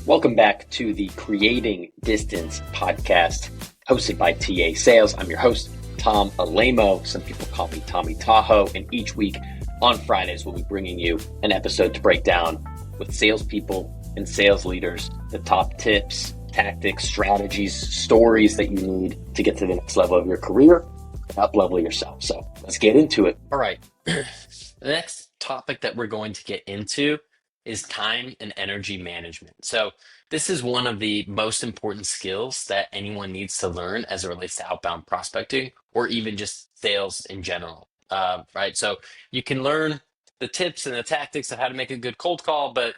Welcome back to the Creating Distance podcast, hosted by TA Sales. I'm your host, Tom Alaimo. Some people call me Tommy Tahoe. And each week on Fridays, we'll be bringing you an episode to break down with salespeople and sales leaders the top tips, tactics, strategies, stories that you need to get to the next level of your career and up-level yourself. So let's get into it. All right. The next topic that we're going to get into is time and energy management. So this is one of the most important skills that anyone needs to learn as it relates to outbound prospecting or even just sales in general. Right. So you can learn the tips and the tactics of how to make a good cold call, but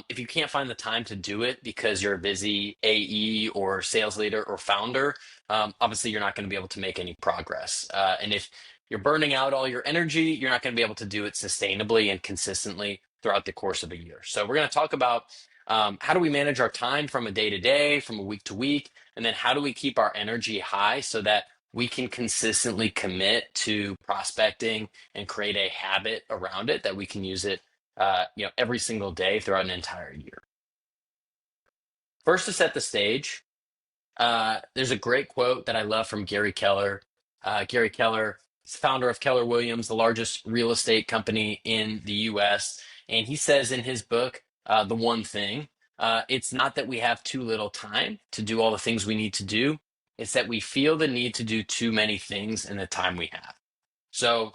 if you can't find the time to do it because you're a busy AE or sales leader or founder, obviously you're not going to be able to make any progress. And if you're burning out all your energy, you're not going to be able to do it sustainably and consistently throughout the course of a year. So we're going to talk about how do we manage our time from a day to day, from a week to week, and then how do we keep our energy high so that we can consistently commit to prospecting and create a habit around it that we can use it every single day throughout an entire year. First, to set the stage, there's a great quote that I love from Gary Keller. Gary Keller is founder of Keller Williams, the largest real estate company in the US. And he says in his book, The One Thing, it's not that we have too little time to do all the things we need to do. It's that we feel the need to do too many things in the time we have. So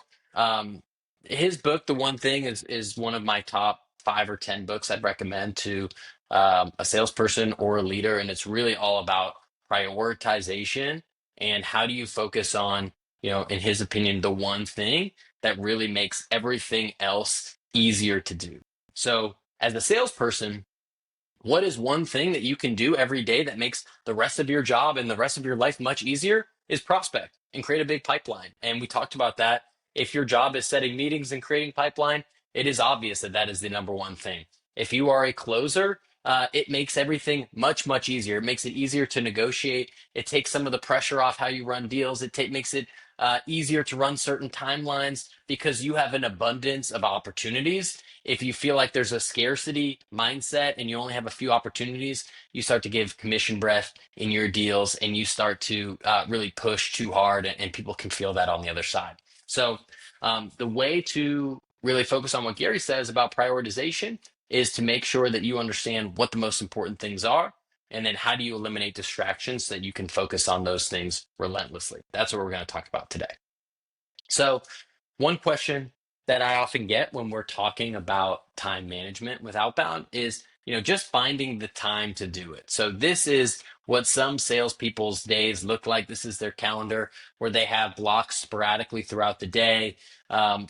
his book, The One Thing, is one of my top 5 or 10 books I'd recommend to a salesperson or a leader. And it's really all about prioritization and how do you focus on, in his opinion, the one thing that really makes everything else easier to do. So as a salesperson, what is one thing that you can do every day that makes the rest of your job and the rest of your life much easier is prospect and create a big pipeline. And we talked about that. If your job is setting meetings and creating pipeline, it is obvious that that is the number one thing. If you are a closer, it makes everything much, much easier. It makes it easier to negotiate. It takes some of the pressure off how you run deals. Makes it easier to run certain timelines because you have an abundance of opportunities. If you feel like there's a scarcity mindset and you only have a few opportunities, you start to give commission breath in your deals and you start to really push too hard, and people can feel that on the other side. So the way to really focus on what Gary says about prioritization is to make sure that you understand what the most important things are, and then how do you eliminate distractions so that you can focus on those things relentlessly. That's what we're going to talk about today. So one question that I often get when we're talking about time management with outbound is, just finding the time to do it. So this is what some salespeople's days look like. This is their calendar where they have blocks sporadically throughout the day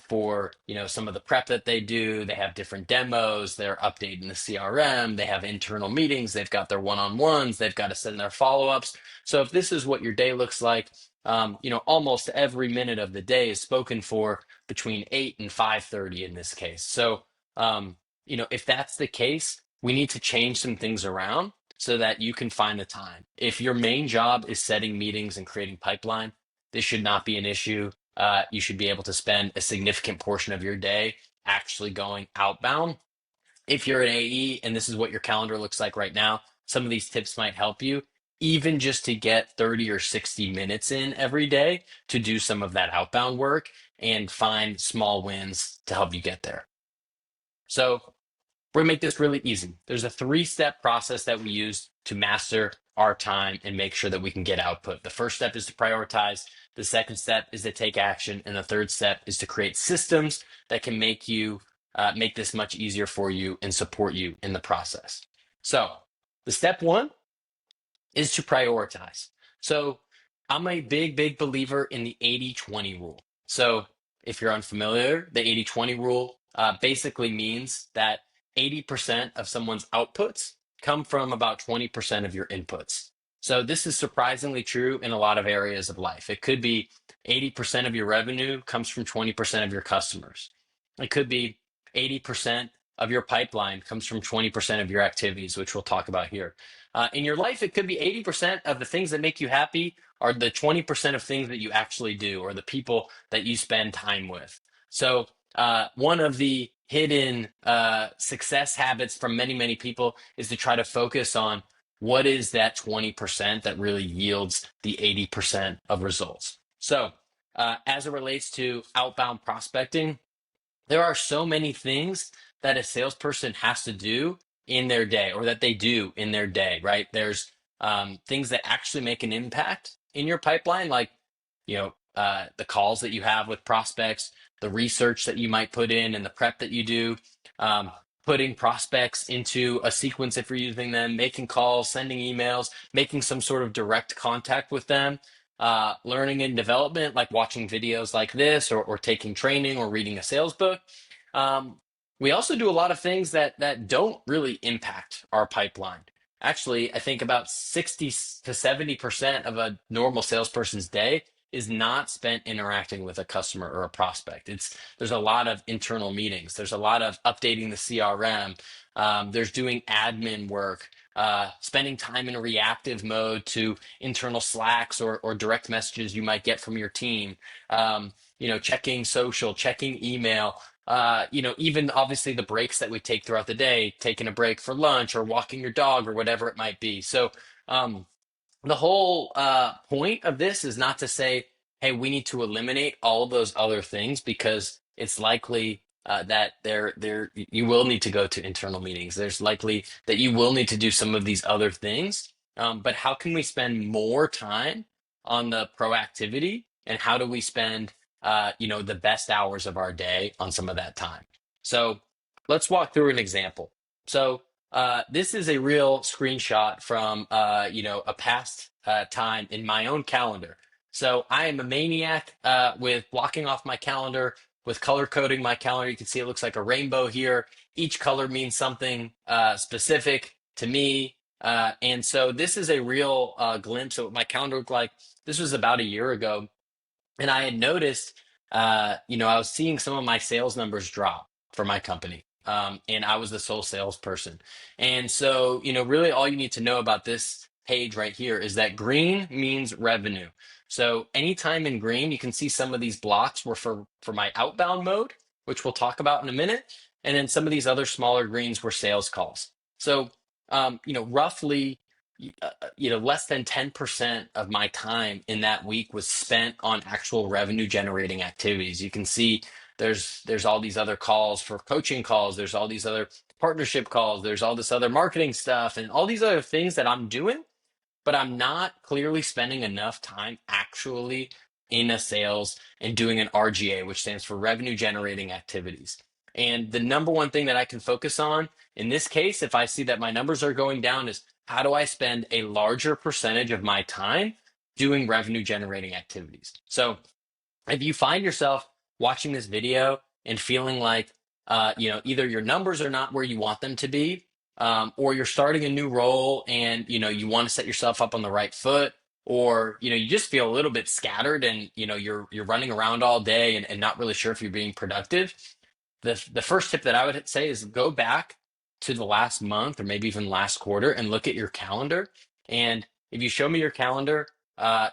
for, some of the prep that they do. They have different demos. They're updating the CRM. They have internal meetings. They've got their one-on-ones. They've got to send their follow-ups. So if this is what your day looks like, almost every minute of the day is spoken for between 8 and 5:30 in this case. So, if that's the case, we need to change some things around so that you can find the time. If your main job is setting meetings and creating pipeline, this should not be an issue. You should be able to spend a significant portion of your day actually going outbound. If you're an AE and this is what your calendar looks like right now, some of these tips might help you, even just to get 30 or 60 minutes in every day to do some of that outbound work and find small wins to help you get there. So we're gonna make this really easy. There's a 3-step process that we use to master our time and make sure that we can get output. The first step is to prioritize. The second step is to take action. And the third step is to create systems that can make this much easier for you and support you in the process. So the step one is to prioritize. So I'm a big, big believer in the 80-20 rule. So if you're unfamiliar, the 80-20 rule basically means that 80% of someone's outputs come from about 20% of your inputs. So this is surprisingly true in a lot of areas of life. It could be 80% of your revenue comes from 20% of your customers. It could be 80% of your pipeline comes from 20% of your activities, which we'll talk about here. In your life, it could be 80% of the things that make you happy are the 20% of things that you actually do or the people that you spend time with. So one of the hidden success habits from many people is to try to focus on what is that 20% that really yields the 80% of results. So, as it relates to outbound prospecting, there are so many things that a salesperson has to do in their day or that they do in their day, right? There's things that actually make an impact in your pipeline, like, the calls that you have with prospects, the research that you might put in, and the prep that you do, um, putting prospects into a sequence if you're using them, making calls, sending emails, making some sort of direct contact with them, learning and development, like watching videos like this, or taking training or reading a sales book. Um, we also do a lot of things that don't really impact our pipeline. Actually, I think about 60 to 70% of a normal salesperson's day is not spent interacting with a customer or a prospect. There's a lot of internal meetings. There's a lot of updating the CRM. There's doing admin work, spending time in a reactive mode to internal Slacks or direct messages you might get from your team. Checking social, checking email. Even obviously the breaks that we take throughout the day, taking a break for lunch or walking your dog or whatever it might be. So, the whole point of this is not to say, hey, we need to eliminate all of those other things, because it's likely that you will need to go to internal meetings. There's likely that you will need to do some of these other things. But how can we spend more time on the proactivity, and how do we spend the best hours of our day on some of that time? So let's walk through an example. So this is a real screenshot from a past time in my own calendar. So I am a maniac with blocking off my calendar, with color coding my calendar. You can see it looks like a rainbow here. Each color means something specific to me. And so this is a real glimpse of what my calendar looked like. This was about a year ago, and I had noticed, I was seeing some of my sales numbers drop for my company. And I was the sole salesperson. And so, really all you need to know about this page right here is that green means revenue. So anytime in green, you can see some of these blocks were for my outbound mode, which we'll talk about in a minute. And then some of these other smaller greens were sales calls. So, roughly less than 10% of my time in that week was spent on actual revenue generating activities. You can see there's all these other calls for coaching calls, there's all these other partnership calls, there's all this other marketing stuff and all these other things that I'm doing, but I'm not clearly spending enough time actually in a sales and doing an RGA, which stands for revenue generating activities. And the number one thing that I can focus on in this case, if I see that my numbers are going down, is how do I spend a larger percentage of my time doing revenue generating activities? So if you find yourself watching this video and feeling like either your numbers are not where you want them to be, or you're starting a new role and you want to set yourself up on the right foot, or you just feel a little bit scattered and you're running around all day and not really sure if you're being productive, the first tip that I would say is go back to the last month or maybe even last quarter and look at your calendar. And if you show me your calendar,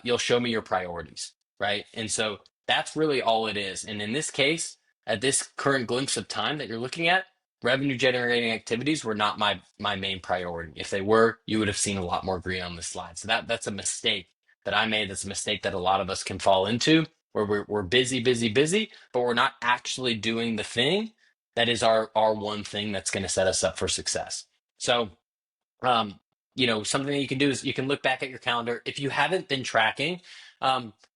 you'll show me your priorities, right? And so that's really all it is. And in this case, at this current glimpse of time that you're looking at, revenue generating activities were not my main priority. If they were, you would have seen a lot more green on the slide. So that's a mistake that I made. That's a mistake that a lot of us can fall into, where we're busy, but we're not actually doing the thing that is our one thing that's going to set us up for success. So, something that you can do is you can look back at your calendar. If you haven't been tracking,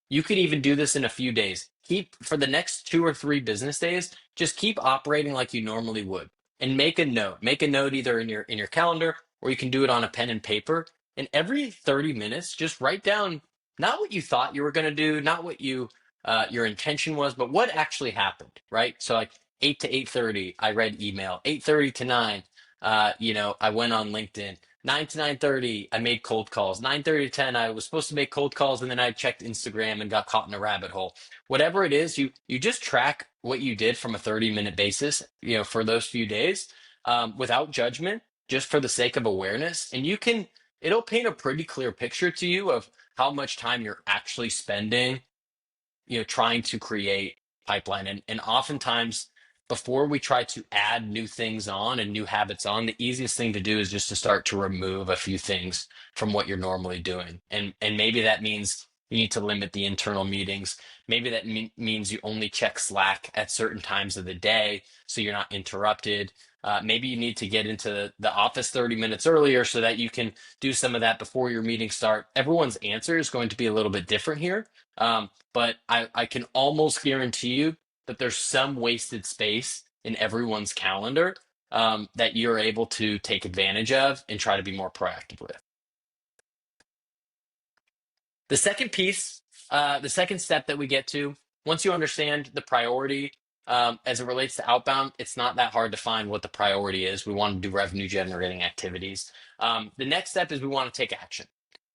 you could even do this in a few days. Keep for the next 2 or 3 business days, just keep operating like you normally would, and make a note. Make a note either in your calendar, or you can do it on a pen and paper. And every 30 minutes, just write down not what you thought you were going to do, not what your intention was, but what actually happened, right? So like 8 to 8:30, I read email. 8:30 to 9, I went on LinkedIn. 9 to 9:30, I made cold calls. 9:30 to 10, I was supposed to make cold calls, and then I checked Instagram and got caught in a rabbit hole. Whatever it is, you just track what you did from a 30-minute basis, for those few days, without judgment, just for the sake of awareness, and it'll paint a pretty clear picture to you of how much time you're actually spending trying to create pipeline. And oftentimes before we try to add new things on and new habits on, the easiest thing to do is just to start to remove a few things from what you're normally doing. And maybe that means you need to limit the internal meetings. Maybe that means you only check Slack at certain times of the day so you're not interrupted. Maybe you need to get into the office 30 minutes earlier so that you can do some of that before your meetings start. Everyone's answer is going to be a little bit different here. But I can almost guarantee you that there's some wasted space in everyone's calendar that you're able to take advantage of and try to be more proactive with. The second piece, the second step that we get to, once you understand the priority as it relates to outbound, it's not that hard to find what the priority is. We want to do revenue generating activities. The next step is we want to take action.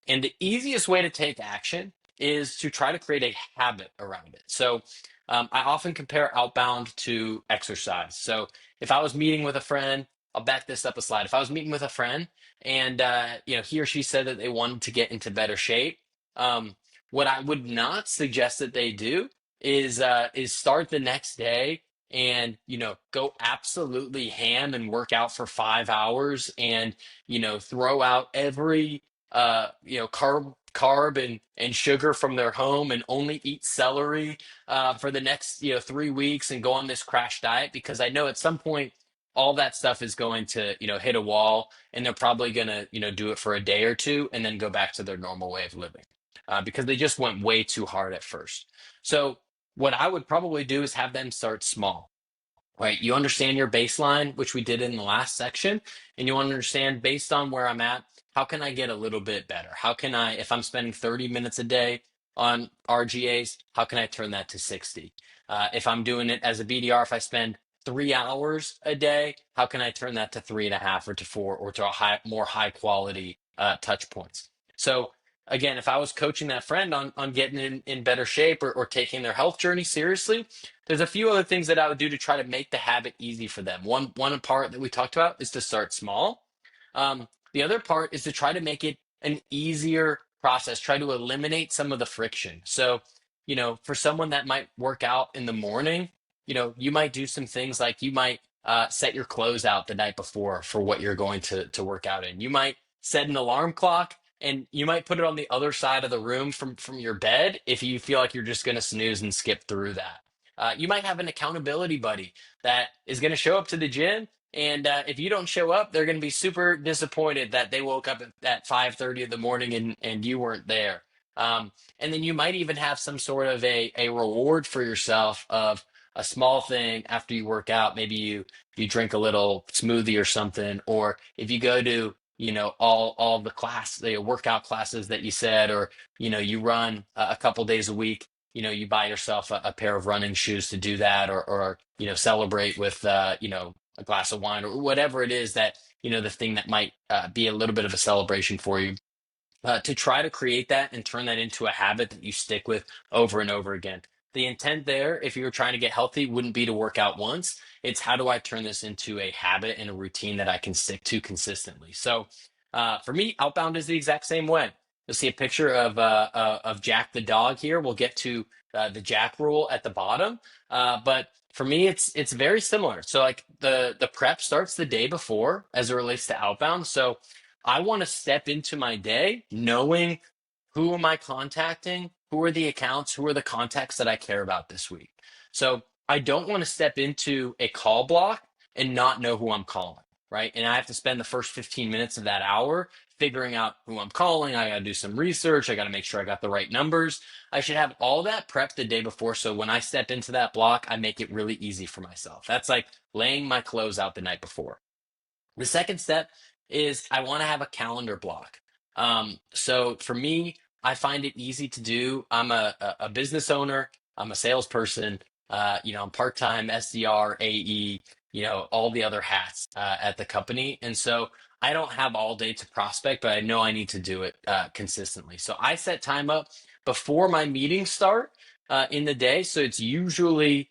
And the easiest way to take action is to try to create a habit around it. So I often compare outbound to exercise. So if I was meeting with a friend, I'll back this up a slide. If I was meeting with a friend and he or she said that they wanted to get into better shape, um, what I would not suggest that they do is start the next day and go absolutely ham and work out for 5 hours and throw out every carb and sugar from their home and only eat celery for the next 3 weeks and go on this crash diet, because I know at some point all that stuff is going to hit a wall, and they're probably going to do it for a day or two and then go back to their normal way of living because they just went way too hard at first. So what I would probably do is have them start small. Right, you understand your baseline, which we did in the last section, and you understand based on where I'm at, how can I get a little bit better? How can I, if I'm spending 30 minutes a day on RGAs, how can I turn that to 60? If I'm doing it as a BDR, if I spend 3 hours a day, how can I turn that to 3.5 or to 4 or to more high quality touch points? So again, if I was coaching that friend on getting in better shape or taking their health journey seriously, there's a few other things that I would do to try to make the habit easy for them. One part that we talked about is to start small. The other part is to try to make it an easier process, try to eliminate some of the friction. So, for someone that might work out in the morning, you might do some things like you might set your clothes out the night before for what you're going to work out in. You might set an alarm clock and you might put it on the other side of the room from your bed if you feel like you're just going to snooze and skip through that. You might have an accountability buddy that is going to show up to the gym, and if you don't show up, they're going to be super disappointed that they woke up at 5:30 in the morning and you weren't there. And then you might even have some sort of a reward for yourself of a small thing after you work out. Maybe you drink a little smoothie or something, or if you go to all the workout classes that you said, or you run a couple days a week, you buy yourself a pair of running shoes to do that, or celebrate with a glass of wine, or whatever it is that the thing that might be a little bit of a celebration for you, to try to create that and turn that into a habit that you stick with over and over again. The intent there, if you were trying to get healthy, wouldn't be to work out once. It's how do I turn this into a habit and a routine that I can stick to consistently. So for me, outbound is the exact same way. You'll see a picture of Jack the dog here. We'll get to the Jack rule at the bottom, but for me, it's very similar. So like the prep starts the day before as it relates to outbound. So I want to step into my day knowing who am I contacting, who are the accounts, who are the contacts that I care about this week. So I don't want to step into a call block and not know who I'm calling, right? And I have to spend the first 15 minutes of that hour figuring out who I'm calling. I got to do some research. I got to make sure I got the right numbers. I should have all that prepped the day before. So when I step into that block, I make it really easy for myself. That's like laying my clothes out the night before. The second step is I want to have a calendar block. So for me, I find it easy to do. I'm a business owner. I'm a salesperson. I'm part-time SDR, AE, all the other hats at the company. And so I don't have all day to prospect, but I know I need to do it consistently. So I set time up before my meetings start in the day. So it's usually,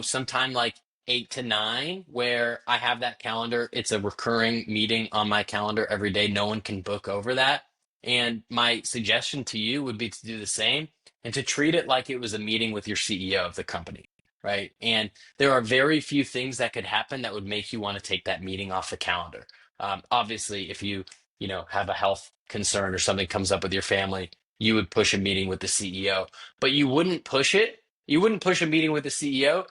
sometime like 8 to 9, where I have that calendar. It's a recurring meeting on my calendar every day. No one can book over that. And my suggestion to you would be to do the same and to treat it like it was a meeting with your CEO of the company, right? And there are very few things that could happen that would make you want to take that meeting off the calendar. Obviously, if you have a health concern or something comes up with your family, you would push a meeting with the CEO, but you wouldn't push it. You wouldn't push a meeting with the CEO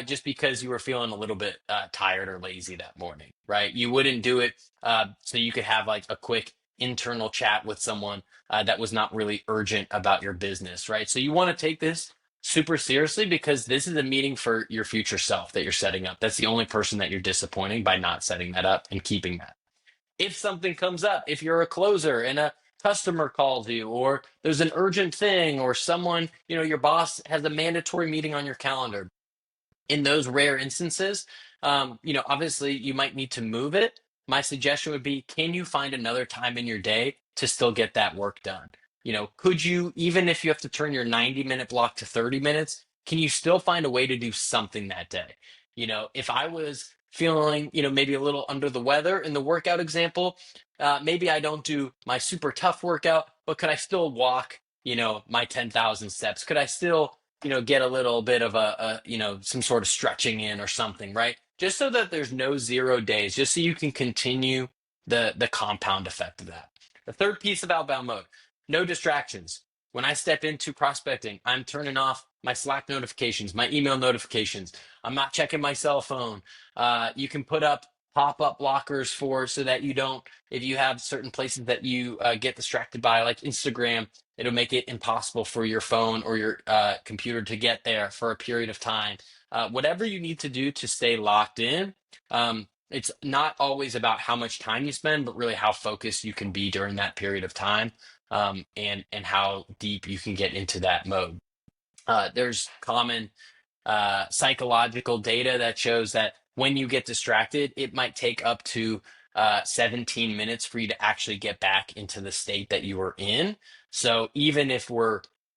just because you were feeling a little bit tired or lazy that morning, right? You wouldn't do it so you could have like a quick internal chat with someone that was not really urgent about your business, right? So you want to take this super seriously because this is a meeting for your future self that you're setting up. That's the only person that you're disappointing by not setting that up and keeping that. If something comes up, if you're a closer and a customer calls you, or there's an urgent thing, or someone, your boss has a mandatory meeting on your calendar, in those rare instances, obviously you might need to move it. My suggestion would be, can you find another time in your day to still get that work done? Could you, even if you have to turn your 90-minute block to 30 minutes, can you still find a way to do something that day? If I was feeling, maybe a little under the weather in the workout example, maybe I don't do my super tough workout, but could I still walk, my 10,000 steps? Could I still get a little bit of some sort of stretching in or something, right? Just so that there's no 0 days, just so you can continue the compound effect of that. The third piece of outbound mode, no distractions. When I step into prospecting, I'm turning off my Slack notifications, my email notifications. I'm not checking my cell phone. You can put up pop-up blockers for so that you don't, if you have certain places that you get distracted by, like Instagram, it'll make it impossible for your phone or your computer to get there for a period of time. Whatever you need to do to stay locked in. It's not always about how much time you spend, but really how focused you can be during that period of time, and how deep you can get into that mode. There's common psychological data that shows that when you get distracted, it might take up to 17 minutes for you to actually get back into the state that you were in. So even if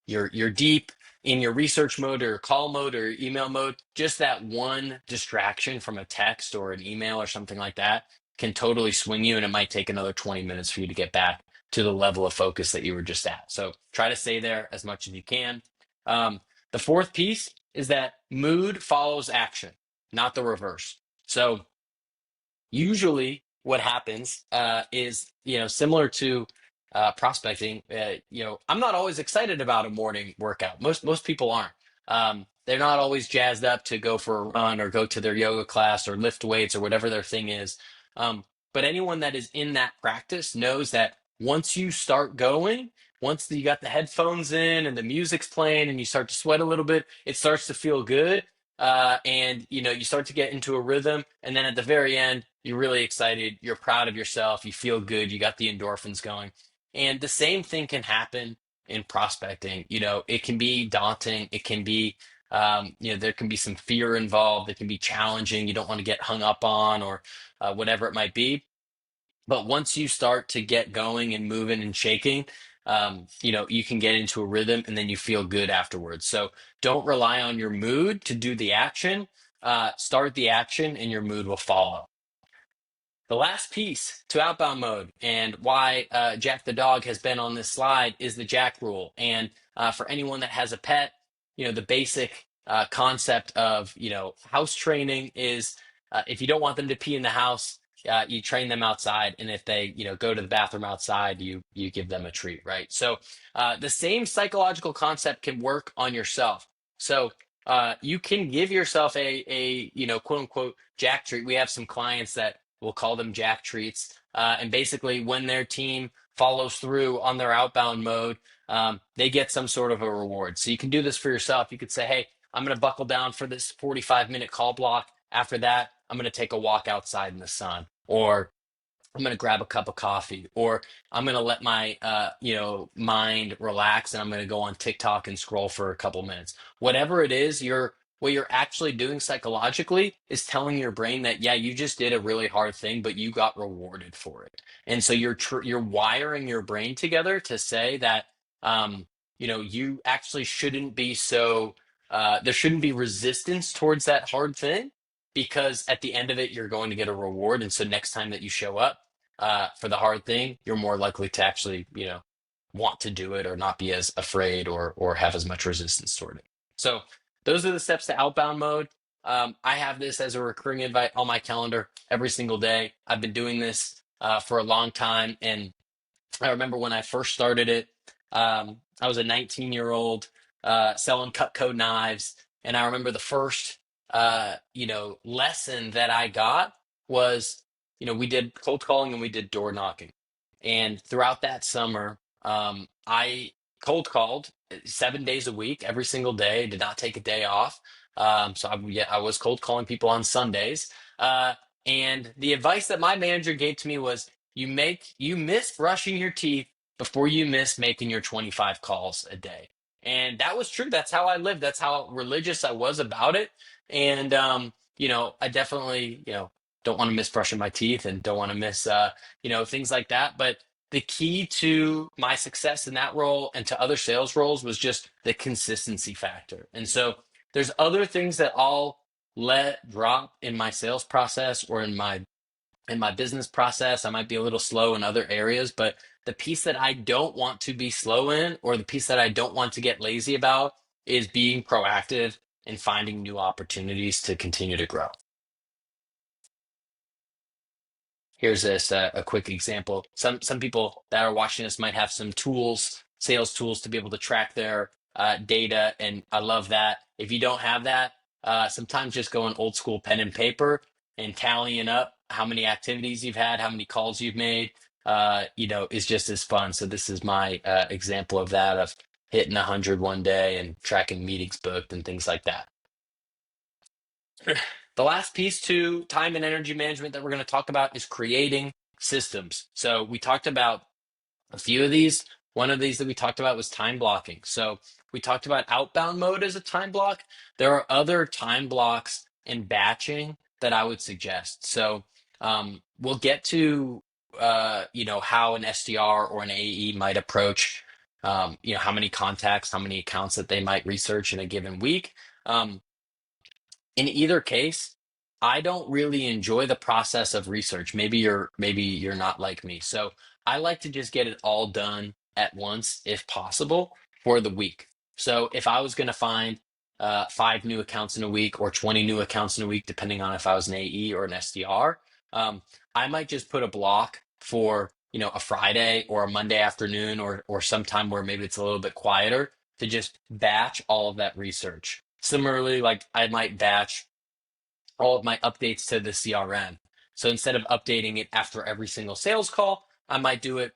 you're deep in your research mode or call mode or email mode, just that one distraction from a text or an email or something like that can totally swing you, and it might take another 20 minutes for you to get back to the level of focus that you were just at. So try to stay there as much as you can. The fourth piece is that mood follows action, not the reverse. So usually what happens is, similar to prospecting, I'm not always excited about a morning workout. Most people aren't. They're not always jazzed up to go for a run or go to their yoga class or lift weights or whatever their thing is. But anyone that is in that practice knows that once you start going, once you got the headphones in and the music's playing and you start to sweat a little bit, it starts to feel good. And you start to get into a rhythm, and then at the very end you're really excited, you're proud of yourself, you feel good, you got the endorphins going. And the same thing can happen in prospecting. It can be daunting, it can be there can be some fear involved, it can be challenging, you don't want to get hung up on, or whatever it might be. But once you start to get going and moving and shaking, you can get into a rhythm and then you feel good afterwards. So don't rely on your mood to do the action. Start the action and your mood will follow. The last piece to outbound mode, and why Jack the dog has been on this slide, is the Jack rule. And for anyone that has a pet, the basic concept of house training is, if you don't want them to pee in the house, you train them outside, and if they go to the bathroom outside, you give them a treat, right? So the same psychological concept can work on yourself. So you can give yourself a quote unquote Jack treat. We have some clients that we'll call them Jack treats. And basically, when their team follows through on their outbound mode, they get some sort of a reward. So you can do this for yourself. You could say, hey, I'm going to buckle down for this 45-minute call block. After that, I'm going to take a walk outside in the sun, or I'm going to grab a cup of coffee, or I'm going to let my mind relax, and I'm going to go on TikTok and scroll for a couple minutes. Whatever it is, what you're actually doing psychologically is telling your brain that, yeah, you just did a really hard thing, but you got rewarded for it. And so you're wiring your brain together to say that you actually shouldn't be so there shouldn't be resistance towards that hard thing, because at the end of it, you're going to get a reward. And so next time that you show up for the hard thing, you're more likely to actually, want to do it or not be as afraid or have as much resistance toward it. So those are the steps to outbound mode. I have this as a recurring invite on my calendar every single day. I've been doing this for a long time, and I remember when I first started it, I was a 19-year-old selling Cutco knives, and I remember the first, lesson that I got was, we did cold calling and we did door knocking, and throughout that summer, I cold called 7 days a week, every single day, did not take a day off. Yeah, I was cold calling people on Sundays. And the advice that my manager gave to me was you miss brushing your teeth before you miss making your 25 calls a day. And that was true. That's how I lived. That's how religious I was about it. And I definitely, don't want to miss brushing my teeth and don't want to miss things like that. But the key to my success in that role and to other sales roles was just the consistency factor. And so there's other things that I'll let drop in my sales process or in my business process. I might be a little slow in other areas, but the piece that I don't want to be slow in, or the piece that I don't want to get lazy about, is being proactive and finding new opportunities to continue to grow. Here's a quick example. Some people that are watching this might have some tools, sales tools, to be able to track their data, and I love that. If you don't have that, sometimes just going old school pen and paper and tallying up how many activities you've had, how many calls you've made, is just as fun. So this is my example of that, of hitting 100 one day and tracking meetings booked and things like that. The last piece to time and energy management that we're going to talk about is creating systems. So we talked about a few of these. One of these that we talked about was time blocking. So we talked about outbound mode as a time block. There are other time blocks and batching that I would suggest. So we'll get to how an SDR or an AE might approach how many contacts, how many accounts that they might research in a given week. Um, in either case, I don't really enjoy the process of research. Maybe you're not like me. So I like to just get it all done at once if possible for the week. So if I was going to find 5 new accounts in a week or 20 new accounts in a week, depending on if I was an AE or an SDR, um, I might just put a block for a Friday or a Monday afternoon, or sometime where maybe it's a little bit quieter, to just batch all of that research. Similarly, like I might batch all of my updates to the CRM. So instead of updating it after every single sales call, I might do it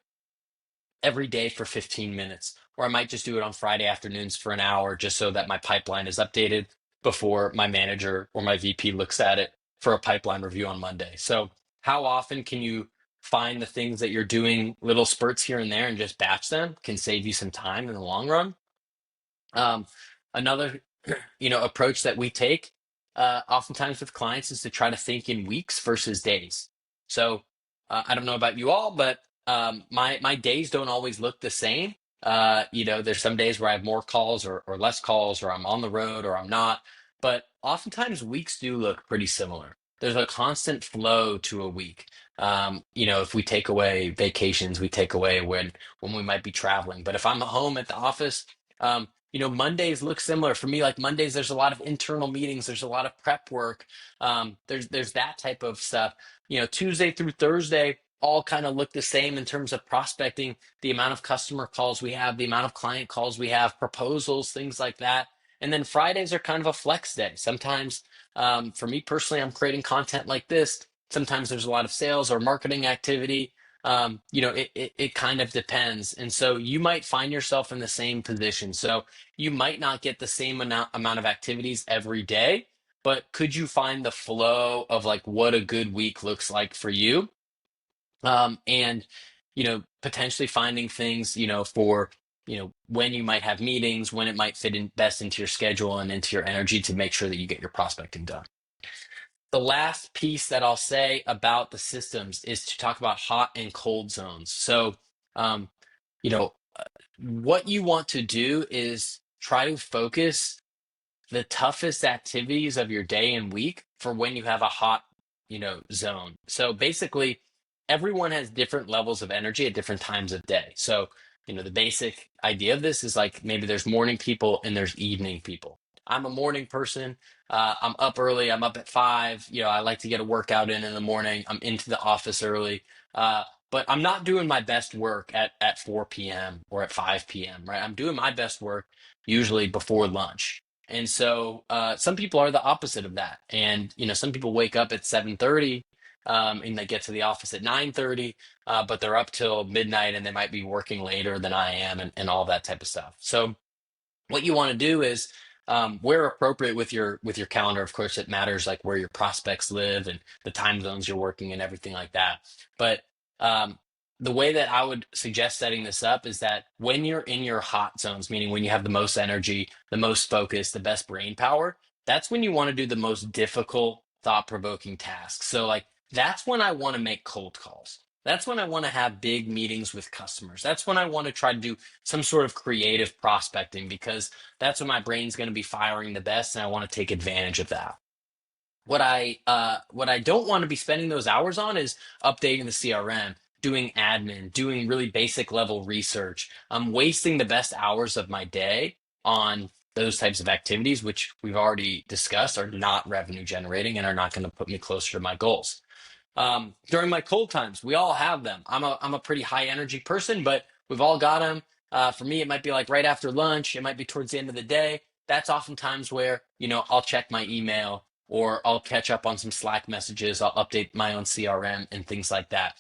every day for 15 minutes, or I might just do it on Friday afternoons for an hour, just so that my pipeline is updated before my manager or my VP looks at it for a pipeline review on Monday. So how often can you find the things that you're doing little spurts here and there and just batch them can save you some time in the long run. Another approach that we take oftentimes with clients is to try to think in weeks versus days. So I don't know about you all, but my days don't always look the same. There's some days where I have more calls or less calls, or I'm on the road or I'm not. But oftentimes weeks do look pretty similar. There's a constant flow to a week. If we take away vacations, we take away when we might be traveling. But if I'm home at the office, Mondays look similar for me. Like Mondays, there's a lot of internal meetings, there's a lot of prep work. There's that type of stuff. Tuesday through Thursday all kind of look the same in terms of prospecting, the amount of customer calls we have, the amount of client calls we have, proposals, things like that. And then Fridays are kind of a flex day. Sometimes, for me personally, I'm creating content like this. Sometimes there's a lot of sales or marketing activity. It kind of depends. And so you might find yourself in the same position. So you might not get the same amount of activities every day, but could you find the flow of like what a good week looks like for you? And potentially finding things, for when you might have meetings, when it might fit in best into your schedule and into your energy to make sure that you get your prospecting done. The last piece that I'll say about the systems is to talk about hot and cold zones. So, um, you know, what you want to do is try to focus the toughest activities of your day and week for when you have a hot, zone. So basically, everyone has different levels of energy at different times of day. So, the basic idea of this is like maybe there's morning people and there's evening people. I'm a morning person. I'm up early. I'm up at 5. I like to get a workout in the morning. I'm into the office early. Uh, but I'm not doing my best work at 4 p.m. or at 5 p.m., right? I'm doing my best work usually before lunch. And so some people are the opposite of that. And, some people wake up at 7:30 and they get to the office at 9:30, but they're up till midnight and they might be working later than I am and all that type of stuff. So what you want to do is where appropriate with your calendar, of course it matters like where your prospects live and the time zones you're working and everything like that. But um, the way that I would suggest setting this up is that when you're in your hot zones, meaning when you have the most energy, the most focus, the best brain power, that's when you want to do the most difficult thought-provoking tasks. So like that's when I want to make cold calls. That's when I want to have big meetings with customers. That's when I want to try to do some sort of creative prospecting because that's when my brain's going to be firing the best and I want to take advantage of that. What I don't want to be spending those hours on is updating the CRM, doing admin, doing really basic level research. I'm wasting the best hours of my day on those types of activities, which we've already discussed are not revenue generating and are not going to put me closer to my goals. During my cold times, we all have them. I'm a pretty high energy person, but we've all got them. For me, it might be like right after lunch. It might be towards the end of the day. That's oftentimes where, I'll check my email or I'll catch up on some Slack messages. I'll update my own CRM and things like that.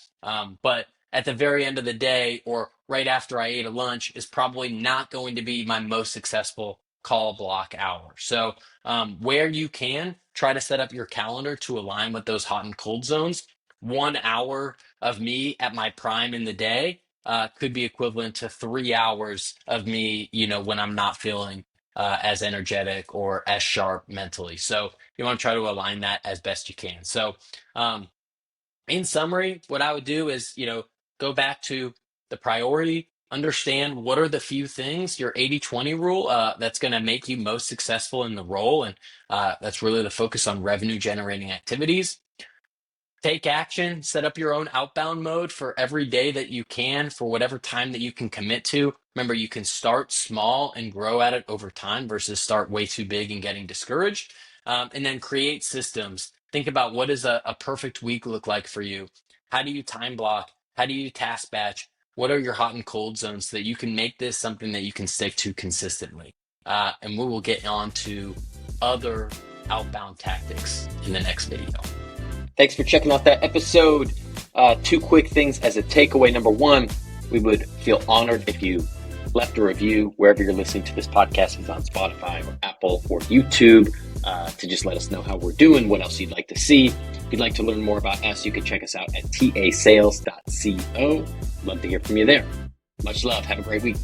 But at the very end of the day or right after I ate a lunch is probably not going to be my most successful call block hour. So where you can, try to set up your calendar to align with those hot and cold zones. 1 hour of me at my prime in the day could be equivalent to 3 hours of me, when I'm not feeling as energetic or as sharp mentally. So you want to try to align that as best you can. So um, in summary, what I would do is, go back to the priority, understand what are the few things, your 80/20 rule, that's going to make you most successful in the role. And that's really the focus on revenue generating activities. Take action, set up your own outbound mode for every day that you can, for whatever time that you can commit to. Remember, you can start small and grow at it over time versus start way too big and getting discouraged. And then create systems. Think about what does a perfect week look like for you? How do you time block? How do you task batch? What are your hot and cold zones so that you can make this something that you can stick to consistently? And we will get on to other outbound tactics in the next video. Thanks for checking out that episode. Two quick things as a takeaway. Number one, we would feel honored if you left a review wherever you're listening to this podcast, if it's on Spotify or Apple or YouTube, to just let us know how we're doing, what else you'd like to see. If you'd like to learn more about us, you can check us out at tasales.co. Love to hear from you there. Much love. Have a great week.